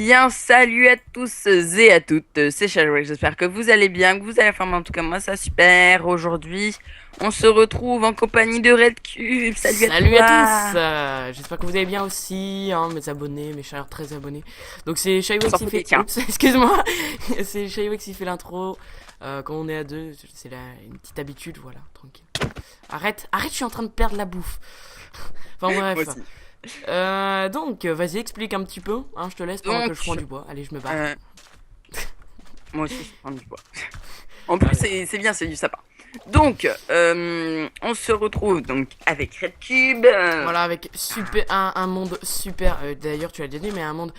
bien, salut à tous et à toutes, c'est Chadwick, j'espère que vous allez bien, que vous allez faire, en tout cas moi ça super. Aujourd'hui, on se retrouve en compagnie de Red Cube, salut à Salut à tous, toi. j'espère que vous allez bien aussi, hein, mes abonnés, mes chers très abonnés. Donc c'est On Shaywex s'en qui fout fait... quelqu'un. Oups, excuse-moi. C'est Shaywex qui fait l'intro. Quand on est à deux, c'est une petite habitude, voilà, tranquille. Arrête, je suis en train de perdre la bouffe. Enfin Moi bref. aussi. Donc, vas-y, explique un petit peu, hein, je te laisse pendant que je prends Donc, du bois. Allez, je me barre. euh, moi aussi je prends du bois. En plus Allez. c'est bien, c'est du sapin. Donc, on se retrouve donc avec Red Cube. Voilà, avec super, un monde super, d'ailleurs tu l'as déjà dit, mais un monde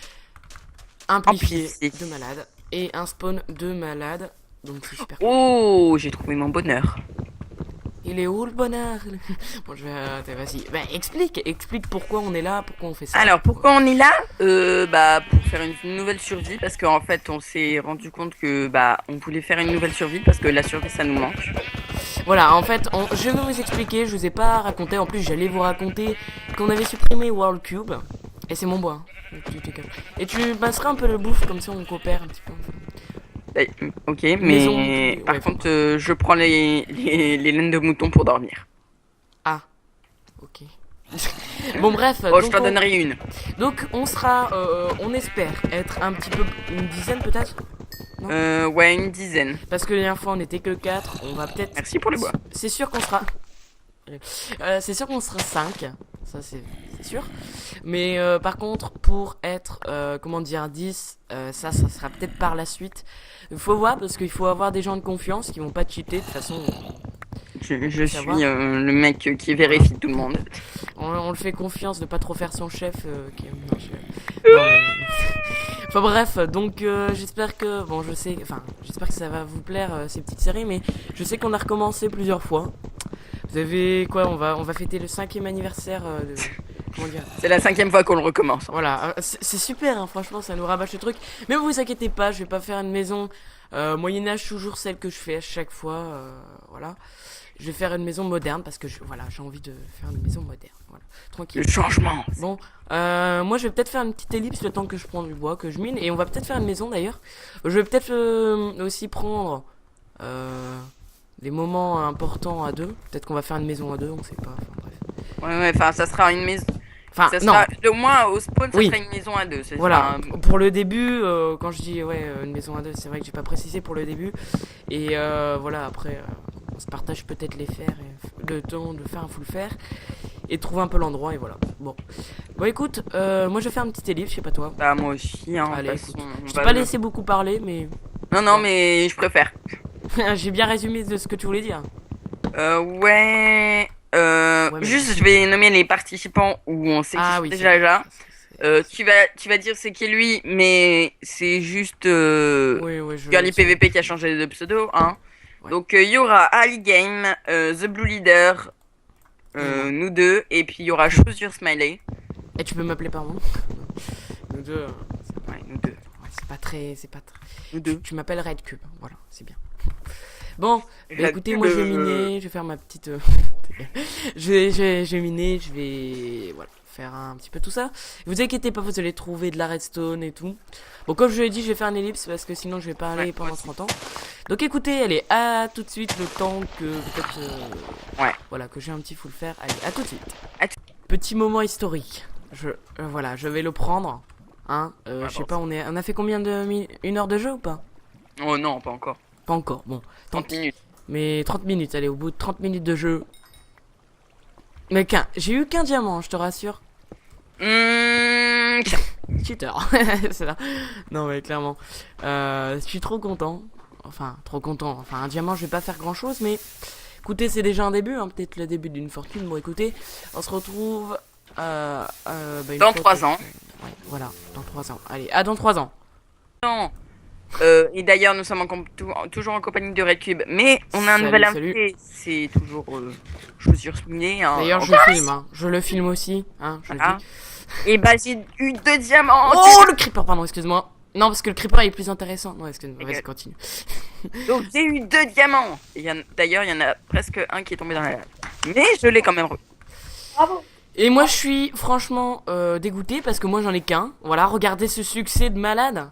amplifié Amplifié. de malades. Et un spawn de malades. Donc c'est super cool. Oh, j'ai trouvé mon bonheur. Il est où le bonheur? Bon, je vais. Vas-y. Bah, explique pourquoi on est là, pourquoi on fait ça. Alors, pourquoi on est là? Bah, pour faire une nouvelle survie, parce qu'en fait, on s'est rendu compte que bah, on voulait faire une nouvelle survie parce que la survie, ça nous manque. Voilà, en fait, je vais vous expliquer, je vous ai pas raconté, en plus j'allais vous raconter qu'on avait supprimé World Cube, et c'est mon bois. Et tu passeras un peu le bouffe, comme ça on coopère un petit peu. Ok, Une maison. mais par Ouais, contre, je prends les laines de mouton pour dormir. ah, ok. Bon, bref, Oh, je t'en donnerai une. donc on sera, on espère être un petit peu, une dizaine peut-être. Non. Ouais, une dizaine. Parce que la dernière fois on était que 4, on va peut-être. Merci pour le bois. C'est sûr qu'on sera. C'est sûr qu'on sera 5, ça c'est sûr. Mais par contre, pour être, comment dire, 10, ça sera peut-être par la suite. Il faut voir parce qu'il faut avoir des gens de confiance qui vont pas cheater. De toute façon, Je suis savoir. le mec qui vérifie tout le monde. On le fait confiance de pas trop faire son chef. Non, non, mais... Enfin bref, donc j'espère que, bon, j'espère que ça va vous plaire ces petites séries, mais je sais qu'on a recommencé plusieurs fois. Vous avez quoi? On va fêter le 5e anniversaire de. Comment dire? C'est la 5e fois qu'on le recommence. Voilà, c'est super, hein, franchement, ça nous rabâche le truc. Mais vous inquiétez pas, je vais pas faire une maison Moyen-Âge, toujours celle que je fais à chaque fois. Voilà. Je vais faire une maison moderne parce que voilà, j'ai envie de faire une maison moderne. Voilà, tranquille. Le changement. Bon, moi je vais peut-être faire une petite ellipse le temps que je prends du bois, que je mine. Et on va peut-être faire une maison d'ailleurs. Je vais peut-être aussi prendre des moments importants à deux. Peut-être qu'on va faire une maison à deux, on sait pas. Enfin bref. Ouais, enfin, ça sera une maison. Enfin, Ça non, sera, au moins au spawn, ça oui. sera une maison à deux. Voilà, pour le début, quand je dis ouais une maison à deux, c'est vrai que j'ai pas précisé pour le début. Et voilà, après, on se partage peut-être les fers, et le temps de faire un full fer, et trouver un peu l'endroit, et voilà. Bon, écoute, moi je vais faire un petit ellipse, je sais pas toi. Bah, moi aussi, hein. Allez, De toute écoute, façon, je on t'ai va pas le- laissé beaucoup parler, mais Non, mais je préfère. j'ai bien résumé de ce que tu voulais dire. Ouais. Ouais, mais Juste, je vais nommer les participants où on sait qui ah sont oui, c'est déjà vrai. là. C'est- Tu vas dire c'est qui lui, mais c'est juste Oui, oui, Girly c'est bon. PVP qui a changé de pseudo, hein. Ouais. Donc il y aura Ali Game, The Blue Leader, Et moi. nous deux, et puis il y aura Choose Your Smiley. Et tu peux m'appeler par mon Nous deux. Ouais, nous deux. Ouais, c'est pas très. Nous Tu, deux. tu m'appelles Red Cube, voilà, c'est bien. Bon, bah Red écoutez, Cube, moi je vais miner, je vais faire ma petite. Je vais miner, je vais voilà, faire un petit peu tout ça. Vous inquiétez pas, vous allez trouver de la redstone et tout. Bon, comme je l'ai dit, je vais faire une ellipse parce que sinon je vais parler Ouais, moi pendant aussi. 30 ans. Donc écoutez, allez, à tout de suite, le temps que peut-être. Ouais. Voilà, que j'ai un petit full faire. Allez, à tout de suite. À tout- Petit moment historique. Voilà, je vais le prendre. Hein, Ouais, je sais bon, pas, on a fait combien de. Une heure de jeu ou pas? Oh non, pas encore. Pas encore, bon. Tant 30 pis. minutes. Mais 30 minutes, allez, au bout de 30 minutes de jeu. Mais j'ai eu qu'un diamant, je te rassure. Tiens. Cheater. C'est là. Non, mais clairement. Je suis trop content. Enfin, trop content. Enfin, un diamant, je vais pas faire grand chose, mais. Écoutez, c'est déjà un début, hein, peut-être le début d'une fortune. Bon, écoutez, on se retrouve. Une Dans fois 3 que- ans. Ouais, voilà, dans 3 ans. Allez, dans 3 ans. Non. Et d'ailleurs, nous sommes toujours en compagnie de Red Cube, mais on a un nouvel Salut. invité. C'est toujours Chaussures Souliers, hein. D'ailleurs, je filme, hein. Je le filme aussi, hein, je le Voilà. dis. Et bah, j'ai eu 2 diamants. Oh, le creeper, pardon, excuse-moi. Non, parce que le creeper est plus intéressant. Non, excuse-moi, vas-y, continue. Donc, j'ai eu 2 diamants. D'ailleurs, il y en a presque un qui est tombé dans la lave. Mais je l'ai quand même. Bravo. Et moi je suis franchement dégoûté parce que moi j'en ai qu'un. Voilà, regardez ce succès de malade.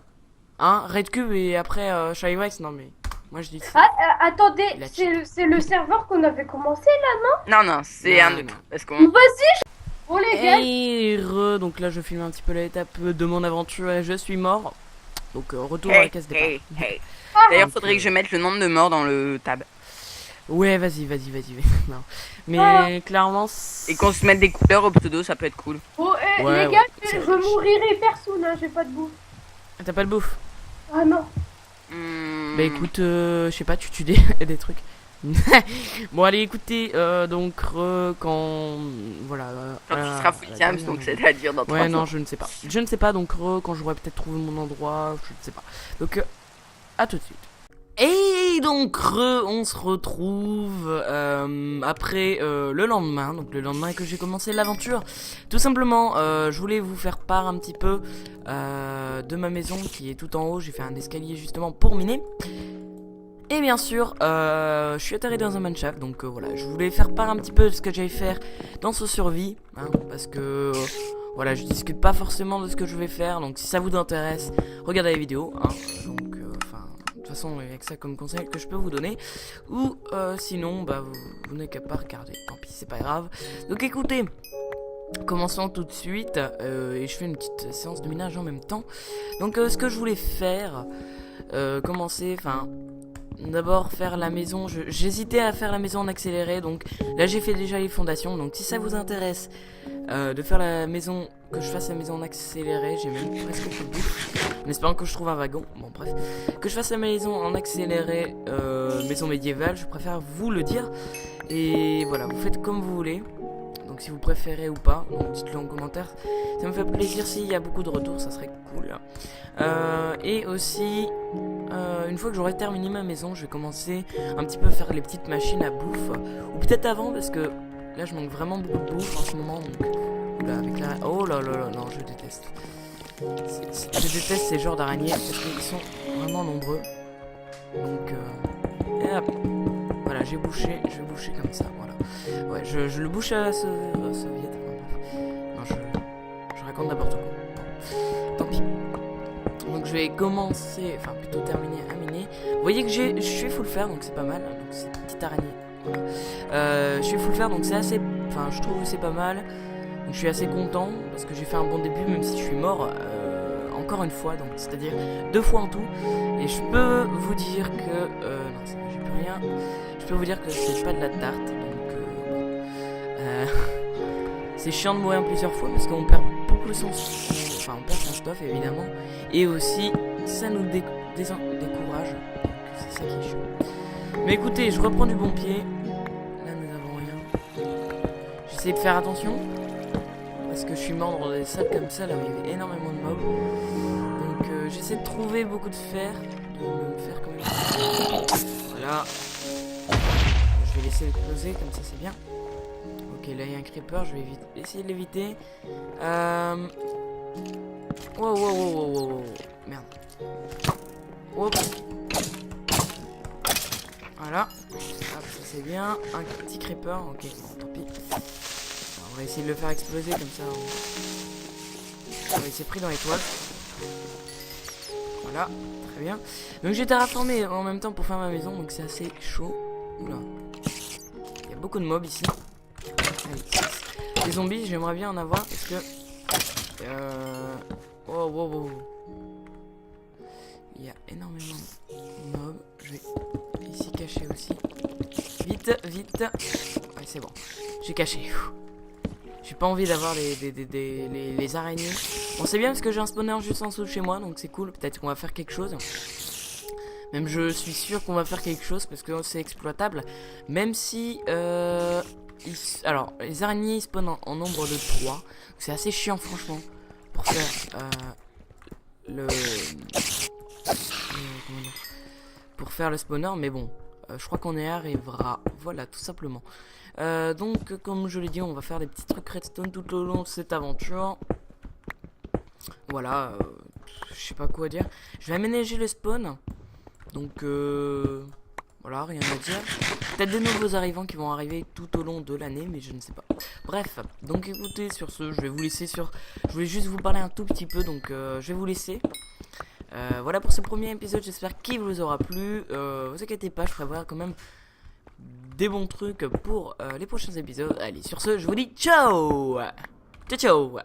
Hein, Red Cube et après Shy Wax, non mais moi je dis Ah, attendez, il a c'est le serveur qu'on avait commencé là? Non, non, c'est un non, autre. non. Parce qu'on. Vas-y, bon les gars, Et donc là je filme un petit peu l'étape de mon aventure et je suis mort. Donc retour à la Hey, case départ. hey, hey. Ah. D'ailleurs, Donc, faudrait que je mette le nombre de morts dans le tab. Ouais, vas-y. Non. Mais clairement. Et qu'on se mette des couleurs au pseudo, ça peut être cool. bon, Ouais, les gars, ouais, je c'est je vrai. mourirai perso là, j'ai pas de bouffe. T'as pas de bouffe? Ah non. Hmm. Bah écoute, je sais pas, tu tues des trucs. Bon allez écoutez, donc quand voilà. Quand voilà, tu seras full la times, dernière- donc c'est-à-dire dans 3 Ouais non ans. je ne sais pas. Je ne sais pas donc quand j'aurai peut-être trouvé mon endroit, je ne sais pas. Donc à tout de suite. Et donc on se retrouve après le lendemain, donc le lendemain que j'ai commencé l'aventure. Tout simplement, je voulais vous faire part un petit peu de ma maison qui est tout en haut. J'ai fait un escalier justement pour miner. Et bien sûr, je suis atterri dans un mineshaft, donc voilà, je voulais faire part un petit peu de ce que j'allais faire dans ce survie, hein, parce que voilà, je discute pas forcément de ce que je vais faire, donc si ça vous intéresse, regardez la vidéo, hein, donc enfin, de toute façon, il y a que ça comme conseil que je peux vous donner, ou sinon, bah, vous n'avez qu'à pas regarder, tant pis, c'est pas grave. Donc écoutez, commençons tout de suite, et je fais une petite séance de minage en même temps. Donc ce que je voulais faire, commencer, enfin... D'abord faire la maison, j'hésitais à faire la maison en accéléré, donc là j'ai fait déjà les fondations, donc si ça vous intéresse de faire la maison, que je fasse la maison en accéléré, j'ai même presque tout le bout, en espérant que je trouve un wagon, bon bref, que je fasse la maison en accéléré, maison médiévale, je préfère vous le dire, et voilà, vous faites comme vous voulez. Donc si vous préférez ou pas, donc dites-le en commentaire. Ça me fait plaisir s'il y a beaucoup de retours, ça serait cool. Et aussi, une fois que j'aurai terminé ma maison, je vais commencer un petit peu à faire les petites machines à bouffe. Ou peut-être avant, parce que là je manque vraiment beaucoup de bouffe en ce moment. Donc, oula, avec la... Oh là là là, non, je déteste. Je déteste ces genres d'araignées parce qu'ils sont vraiment nombreux. Donc, et hop. Voilà, j'ai bouché, je vais boucher comme ça, voilà. Ouais, je le bouche à ce soviet. Non, je raconte n'importe quoi. Bon, tant pis. Donc je vais commencer, enfin plutôt terminer à miner. Vous voyez que je suis full fer, donc c'est pas mal. Donc c'est une petite araignée. Voilà. Je suis full fer, donc c'est assez... Enfin, je trouve que c'est pas mal. Donc je suis assez content, parce que j'ai fait un bon début, même si je suis mort encore une fois. Donc c'est-à-dire 2 fois en tout. Et je peux vous dire que... non, c'est vrai, j'ai plus rien. Je peux vous dire que c'est pas de la tarte, donc c'est chiant de mourir plusieurs fois parce qu'on perd beaucoup de son, enfin on perd son stuff évidemment, et aussi ça nous décourage, donc c'est ça qui est chiant. Mais écoutez, je reprends du bon pied. Là nous n'avons rien. J'essaie de faire attention parce que je suis mort dans des salles comme ça là où il y avait énormément de mobs. Donc j'essaie de trouver beaucoup de fer, de me faire quand même. Voilà. Je vais laisser exploser, comme ça c'est bien. Ok, là il y a un creeper, je vais essayer de l'éviter. Wow. Merde. Hop. Voilà. Hop, ça c'est bien. Un petit creeper, ok, bon tant pis. Alors, on va essayer de le faire exploser, comme ça il s'est pris dans les toiles. Voilà, très bien. Donc j'ai terraformé en même temps pour faire ma maison, donc c'est assez chaud. Oula. Il y a beaucoup de mobs ici. Les zombies, j'aimerais bien en avoir parce que... Wow. Il y a énormément de mobs. Je vais ici cacher aussi. Vite. Ouais, c'est bon. J'ai caché. J'ai pas envie d'avoir les araignées. Bon, c'est bien parce que j'ai un spawner juste en dessous de chez moi, donc c'est cool. Peut-être qu'on va faire quelque chose. Même je suis sûr qu'on va faire quelque chose parce que c'est exploitable. Même si... alors, les araignées spawnent en nombre de 3. C'est assez chiant franchement. Pour faire pour faire le spawner. Mais bon, je crois qu'on y arrivera. Voilà, tout simplement. Donc, comme je l'ai dit, on va faire des petits trucs redstone tout au long de cette aventure. Voilà, je sais pas quoi dire. Je vais aménager le spawn. Donc, Voilà, rien à dire. Peut-être des nouveaux arrivants qui vont arriver tout au long de l'année, mais je ne sais pas. Bref, donc écoutez, sur ce, je vais vous laisser sur... Je voulais juste vous parler un tout petit peu, donc je vais vous laisser. Voilà pour ce premier épisode, j'espère qu'il vous aura plu. Vous inquiétez pas, je prévois quand même des bons trucs pour les prochains épisodes. Allez, sur ce, je vous dis ciao. Ciao, ciao.